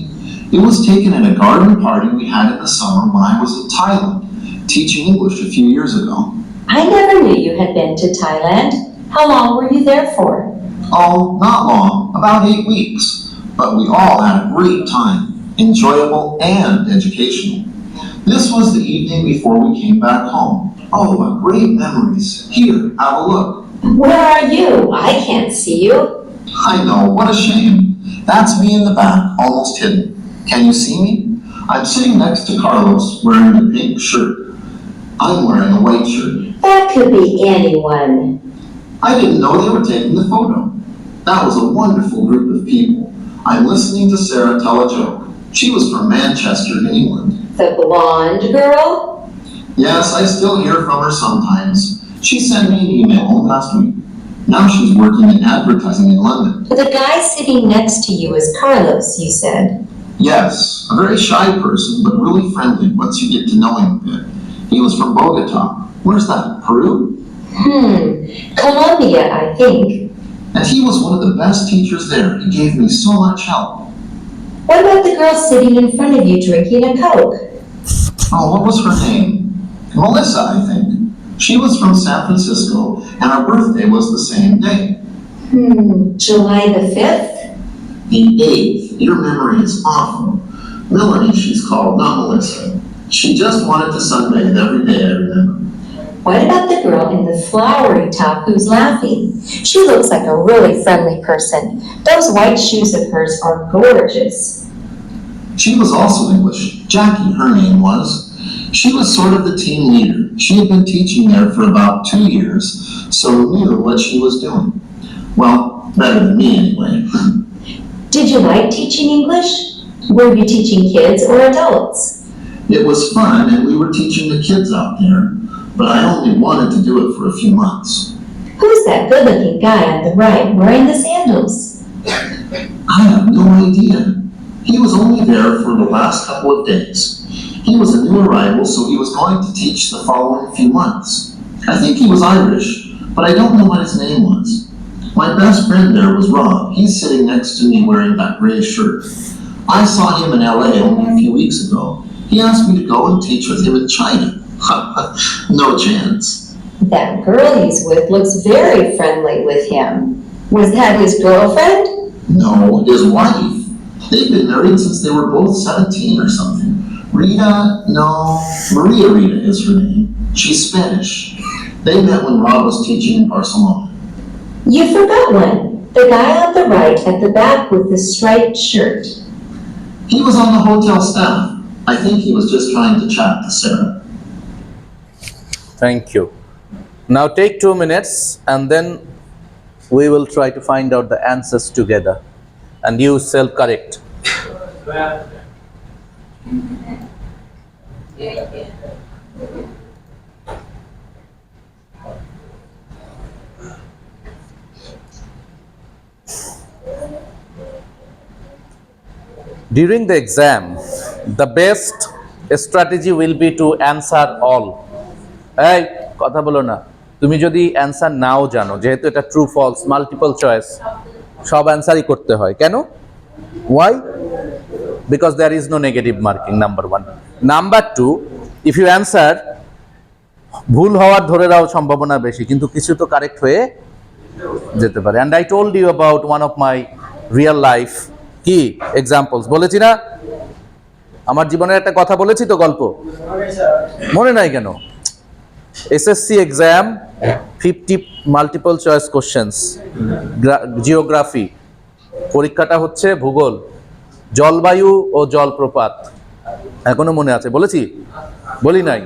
It was taken at a garden party we had in the summer when I was in Thailand, teaching English a few years ago. I never knew you had been to Thailand. How long were you there for? Oh, not long, about 8 weeks. But we all had a great time, enjoyable and educational. This was the evening before we came back home. Oh, what great memories. Here, have a look. Where are you? I can't see you. I know, what a shame. That's me in the back, almost hidden. Can you see me? I'm sitting next to Carlos, wearing a pink shirt. I'm wearing a white shirt. That could be anyone. I didn't know they were taking the photo. That was a wonderful group of people. I'm listening to Sarah tell a joke. She was from Manchester, in England. The blonde girl? Yes, I still hear from her sometimes. She sent me an email home last week. Now she's working in advertising in London. The guy sitting next to you is Carlos, you said. Yes, a very shy person, but really friendly once you get to know him a bit. He was from Bogota. Where's that, Peru? Colombia, I think. And he was one of the best teachers there. He gave me so much help. What about the girl sitting in front of you drinking a Coke? Oh, what was her name? Melissa, I think. She was from San Francisco, and her birthday was the same day. July the 5th? The 8th. Your memory is awful. Melanie, she's called, not Melissa. She just wanted to sunbathe every day, I remember. What about the girl in the flowery top who's laughing? She looks like a really friendly person. Those white shoes of hers are gorgeous. She was also English. Jackie, her name was. She was sort of the team leader. She had been teaching there for about 2 years, so knew what she was doing. Well, better than me anyway. Did you like teaching English? Were you teaching kids or adults? It was fun, and we were teaching the kids out there, but I only wanted to do it for a few months. Who's that good-looking guy on the right wearing the sandals? I have no idea. He was only there for the last couple of days. He was a new arrival, so he was going to teach the following few months. I think he was Irish, but I don't know what his name was. My best friend there was Rob. He's sitting next to me wearing that gray shirt. I saw him in LA only a few weeks ago. He asked me to go and teach with him in China. No chance. That girl he's with looks very friendly with him. Was that his girlfriend? No, his wife. They've been married since they were both 17 or something. Maria Rita is her name. She's Spanish. They met when Rob was teaching in Barcelona. You forgot one. The guy on the right at the back with the striped shirt. He was on the hotel staff. I think he was just trying to chat to Sarah. Thank you. Now take 2 minutes and then we will try to find out the answers together and use self-correct. During the exam, the best strategy will be to answer all. এই কথা বলো না, তুমি যদি answer নাও জানো, যেহেতু এটা true false multiple choice, সব অ্যান্সারই করতে হয়। কেন? Why? Because there is no negative marking, number 1. Number 2, if you answer ভুল হওয়ার ধরে রাও সম্ভাবনা বেশি, কিন্তু কিছু তো কারেক্ট হয়ে যেতে পারে। And I told you about one of my real life কি এক্সাম্পলস বলেছি না? আমার জীবনের একটা কথা বলেছি তো, গল্প মনে নাই কেন? SSC exam 50 multiple choice questions, geography, পরীক্ষাটা হচ্ছে ভূগোল, জলবায়ু ও জলপ্রপাত। এখনো মনে আছে? বলেছি? বলি নাই?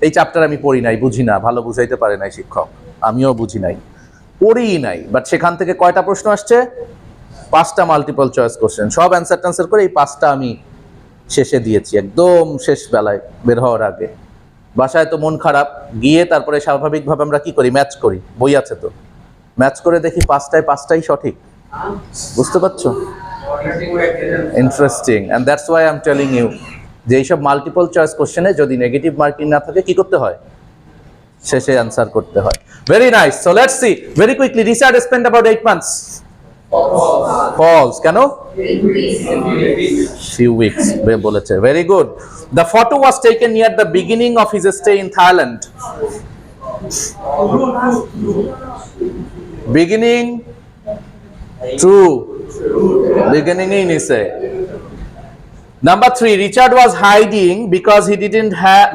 এই চ্যাপ্টার আমি পড়ি নাই, বুঝি না, ভালো বুঝাইতে পারে নাই শিক্ষক, আমিও বুঝি নাই, পড়িই নাই। বাট সেখান থেকে কয়টা প্রশ্ন আসছে? 5টা মাল্টিপল চয়েস কোশ্চেন। সব অ্যান্সার ট্যান্সার করে এই 5টা আমি শেষে দিয়েছি, একদম শেষ বেলায় বের হওয়ার আগে। বাসায় তো মন খারাপ, গিয়ে তারপরে স্বাভাবিকভাবে আমরা কি করি? ম্যাচ করি, বই আছে তো, ম্যাচ করে দেখি 5টাই সঠিক। বুঝতে পারছো? Interesting. And that's why I am telling you যে এইসব মাল্টিপল চয়েস কোশ্চেনে যদি নেগেটিভ মার্কিং না থাকে, কি করতে হয়? শেষে অ্যান্সার করতে হয়। Very nice. So let's see very quickly. Richard spend about 8 months. False. কেন? Few weeks বলেছে। Very good. The photo was taken near the beginning of his stay in Thailand. Beginning, true. Beginning in নিছে। Number 3, Richard was hiding because he didn't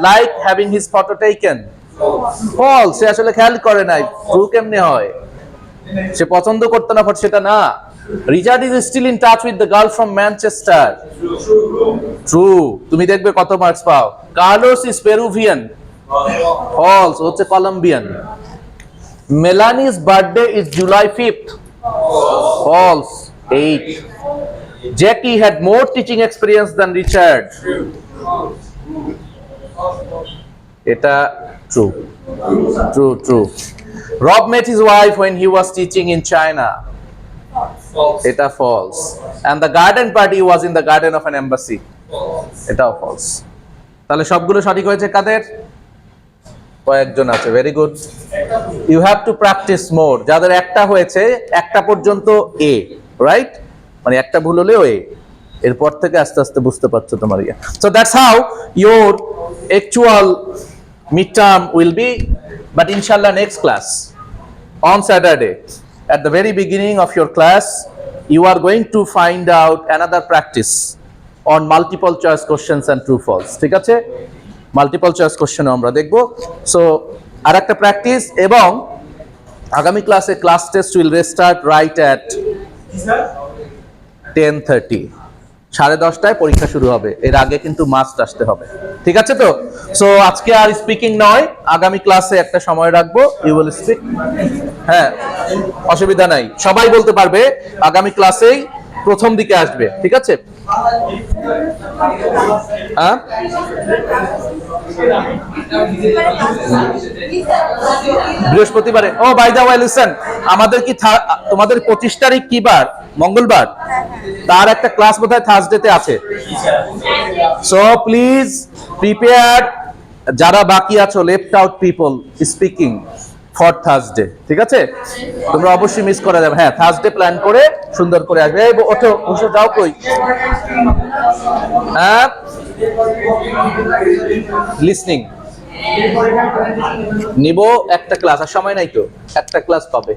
like having his photo taken. False. সে আসলে খেয়াল করে নাই। True কেমনে হয়? সে পছন্দ করতো না, সেটা না। Richard is still in touch with the girl from Manchester. True. তুমি দেখবে কত মার্কস পাও। Carlos is Peruvian. ফলস, হচ্ছে Colombian. Melanie's birthday is July 5th। False, 8। Jackie had more teaching experience than Richard. এটা true. True. Rob met his wife when he was teaching in China. False. Eta false. And the garden party was in the garden of an embassy. False. Eta false. তাহলে সবগুলো সঠিক হয়েছে কাদের? কয়েকজন আছে। Very good. You have to practise more. যাদের একটা হয়েছে, একটা পর্যন্ত এ, রাইট? মানে একটা ভুল হলেও এ, এরপর থেকে আস্তে আস্তে বুঝতে পারছো তোমার ইয়ে। So that's how your actual mid term will be. But inshallah, next class on Saturday, at the very beginning of your class, you are going to find out another practice on multiple choice questions and true false. ঠিক আছে? Multiple choice question আমরা দেখব। So আর একটা practice, এবং আগামী ক্লাসে class test will restart right at 10:30। 10:30টায় পরীক্ষা শুরু হবে, এর আগে কিন্তু মাস্ট আসতে হবে। ঠিক আছে তো? সো আজকে আর স্পিকিং নয়, আগামী ক্লাসে একটা সময় রাখবো, ইউ উইল স্পিক। হ্যাঁ, অসুবিধা নাই, সবাই বলতে পারবে। আগামী ক্লাসেই প্রথম দিকে আসবে। ঠিক আছে? হ্যাঁ, বৃহস্পতিবারে। ও বাই দ্য ওয়ে লিসেন, আমাদের কি তোমাদের 25 তারিখ কি বার? মঙ্গলবার। তার একটা ক্লাস বোধহয় থার্সডেতে আছে। সো প্লিজ প্রিপেয়ার, যারা বাকি আছো left out people speaking for Thursday, ঠিক আছে? তোমরা অবশ্যই মিস করা যাবে। হ্যাঁ, থার্সডে প্ল্যান করে সুন্দর করে আসবে। এই ওঠো, বসে যাও কই? হ্যাঁ, লিসনিং নিব একটা ক্লাস, আর সময় নাই তো, একটা ক্লাস পাবে।